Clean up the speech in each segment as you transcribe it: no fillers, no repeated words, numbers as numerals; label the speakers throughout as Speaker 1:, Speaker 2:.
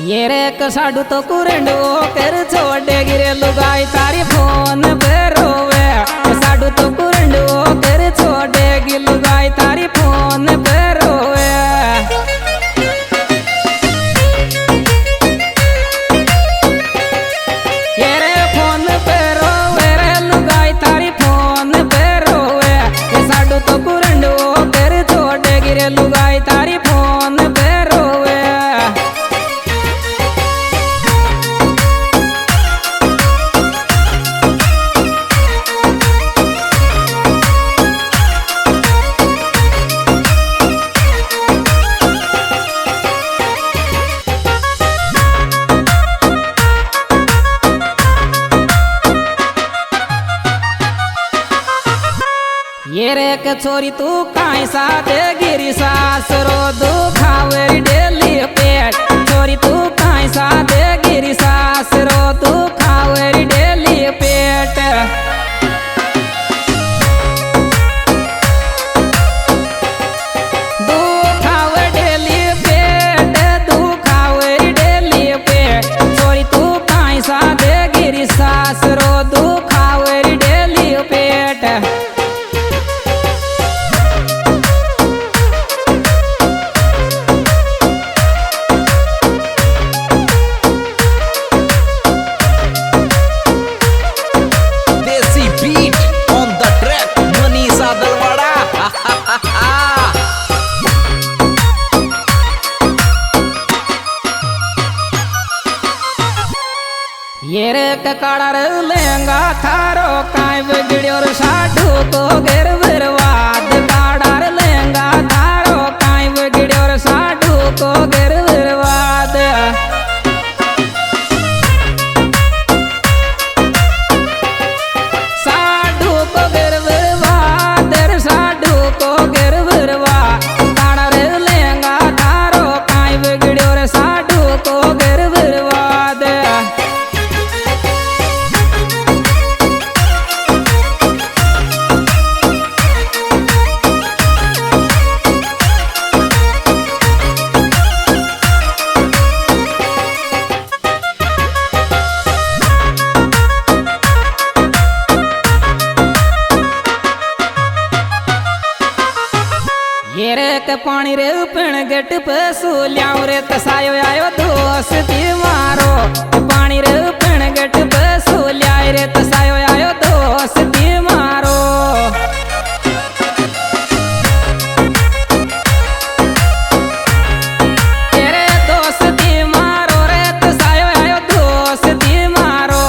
Speaker 1: ये रे कसाडू तो कुरंडो कर छोड़े गिरे लुगाई तारी फोन पे रोवे। कसाडू तो कुरंडो कर छोड़े गिरे लुगाई तारी फोन पे रोवे। ये रे फोन पे रोवे रे लुगाई तारी फोन पे रोवे। कसाडू तो कुरंडो कर छोड़े गिरे लुगाई तारी फोन पे रोवे। ये रे के छोरी तू काई साथे गिरी सास रो दुखावे डेली पेट। छोरी तू काई साथे गिरी सास रो दुखावे डेली पेट। दुखावे डेली पेट दुखावे डेली पेट। छोरी तू काई साथे गिरी सास रो दुखावे डेली पेट। ये रे काड़ा लहंगा थारो काई बिगड़ो साधु को गिर बर्बाद। काड़ा लहंगा थारो काई बिगड़ो साधु को गिर बर्बाद। साधु को गिर बर्बाद साधु को गिर बर्बाद। काड़ा लहंगा थारो काई बिगड़ो साधु को गिर बर्बाद। ये रे के पानी रे पिण गेट पे सूल्याओ रे तसायो आयो दोस्ती मारो। पानी रे पिण गेट पे सूल्याओ रे तसायो आयो दोस्ती मारो। तेरे दोस्ती मारो रे तसायो आयो दोस्ती मारो।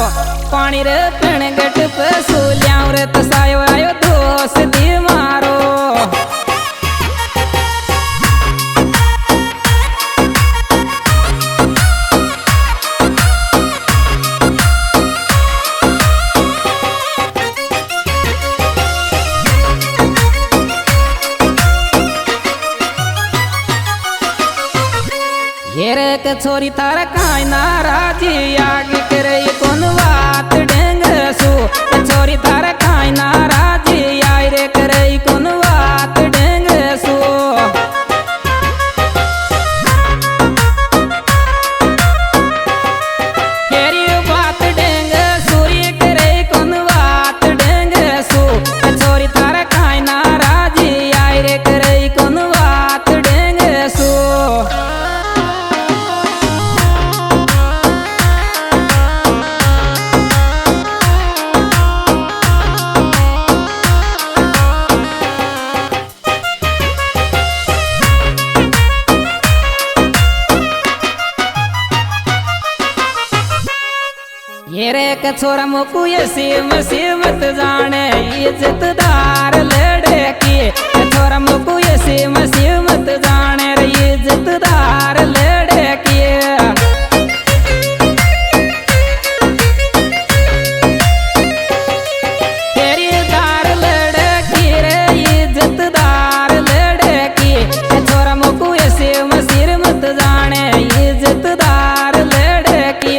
Speaker 1: पानी रे पिण गेट पे सूल्याओ रे तसायो आयो दोस्ती मारो। ये रे के छोरी तारा काई नाराजी आगे करे कौन बात डेंग सु। छोरी तारा काई नाराजी आई रे करे कौन बात डेंग सु। केरी बात डेंग सूरी करे कौन बात डेंग सु। छोरी तारा काई नाराजी आई रे करे कौन बात डेंग सु। ये रे के छोरा मोकू ये सीमत जाने इज्जतदार लड़े की। छोरा मोकू ये सीमत जाने रे इज्जतदार लड़े की। तेरी दार लड़े की रे इज्जतदार लड़े की। छोरा मोकू ये सीमत जाने इज्जतदार लड़े की।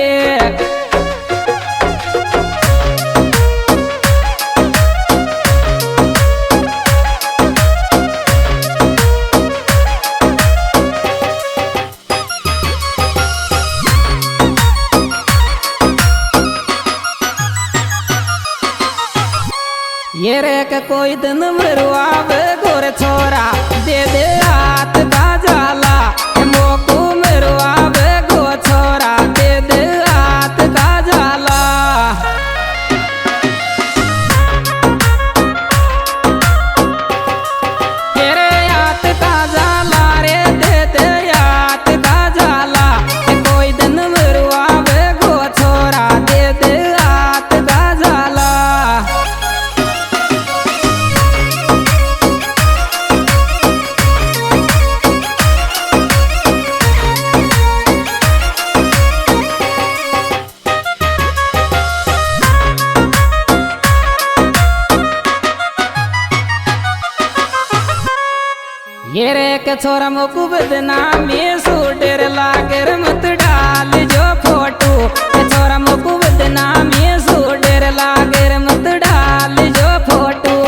Speaker 1: कोई दिन मरवावे गोरे छोरा दे दे हाथ का जाला मोकू मरवावे गो छोरा दे दे हाथ का जाला तेरे हाथ का जाला रे दे दे हाथ का जाला कोई दिन मरवावे गो छोरा दे दे हाथ का जाला ये रे के छोरा मोकू बदनामी सूटेर लागर मत डाल जो फोटो के छोरा मोकू बदनामी सूटेर लागर मत डाल जो फोटो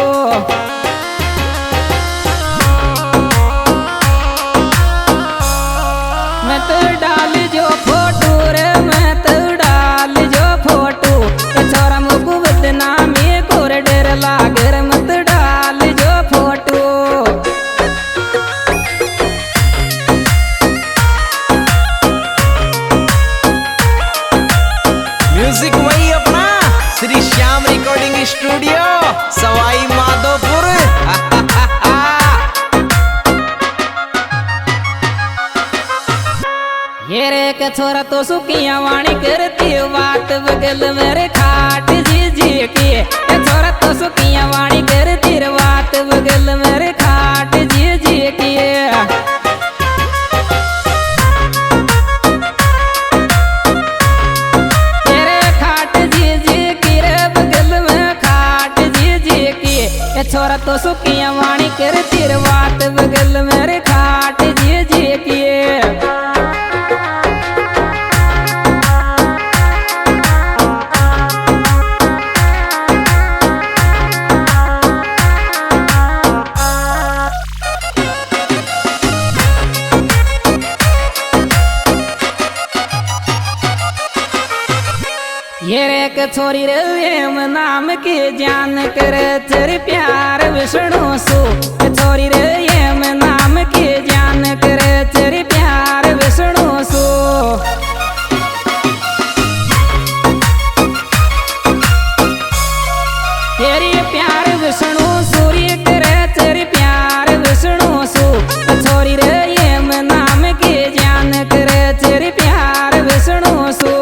Speaker 1: मत डाल जो फोटो रे मत डाल जो फोटो के छोरा मोकू बदनामी कोरे डेर लागर मत डाल जो फोटो
Speaker 2: म्यूजिक वही अपना श्री श्याम रिकॉर्डिंग स्टूडियो सवाई माधोपुर।
Speaker 1: ये रे के छोरा तो सुखिया वाणी करती बात बगल मेरे खाट जी जी की ये छोरा तो सुखिया वाणी करती बात बगल मेरे खाट जी जी की छोरा तो सुखिया वाणी कर तीर बात बगल मेरे खाट जी जी किए ये रे के छोरी रे एम नाम की जान करे तेरे प्यार विष्णु सु छोरी रे एम नाम की जान करे तेरे प्यार विष्णु सु तेरी प्यार विष्णु सूर्य करे तेरे प्यार विष्णु सु छोरी रे एम नाम की जान करे तेरे प्यार विष्णु सु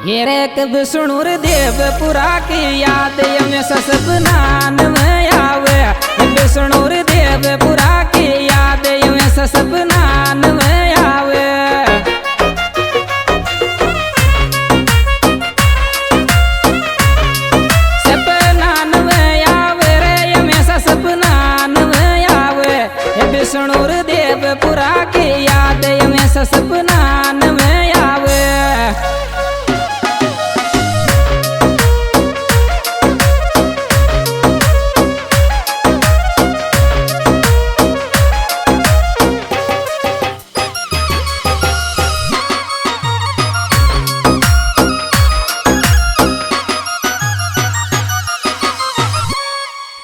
Speaker 1: ये रे के विष्णु देवपुरा की याद में सपनान में आवे विष्णु देवपुरा की याद में सपनान में आवे सपनान में आवे रे में सपनान में आवे विष्णु देवपुरा की याद में सपनान में आवे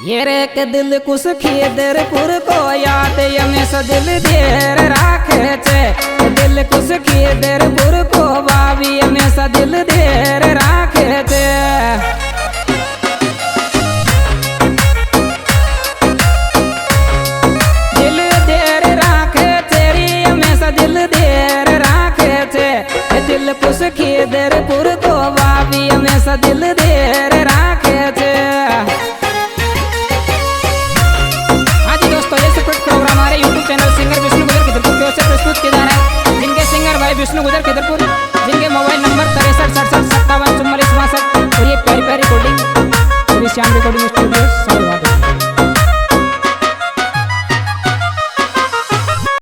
Speaker 1: ये रे के दिल कुछ खीदरपुर को याद हमेशा दिल देर राखे छे दिल कुछ खीदरपुर को बाबी हमेशा दिल देर राखे छे दिल देर राखे तेरी हमेशा दिल देर राखे छे दिल कुछ खीदरपुर को बाबी हमेशा दिल देर राखे छे। विष्णु गुजर खिदरपुर जिनके मोबाइल नंबर 63 67 57 44 62 और ये प्यारी प्यारी recording Shri Shyam recording studio.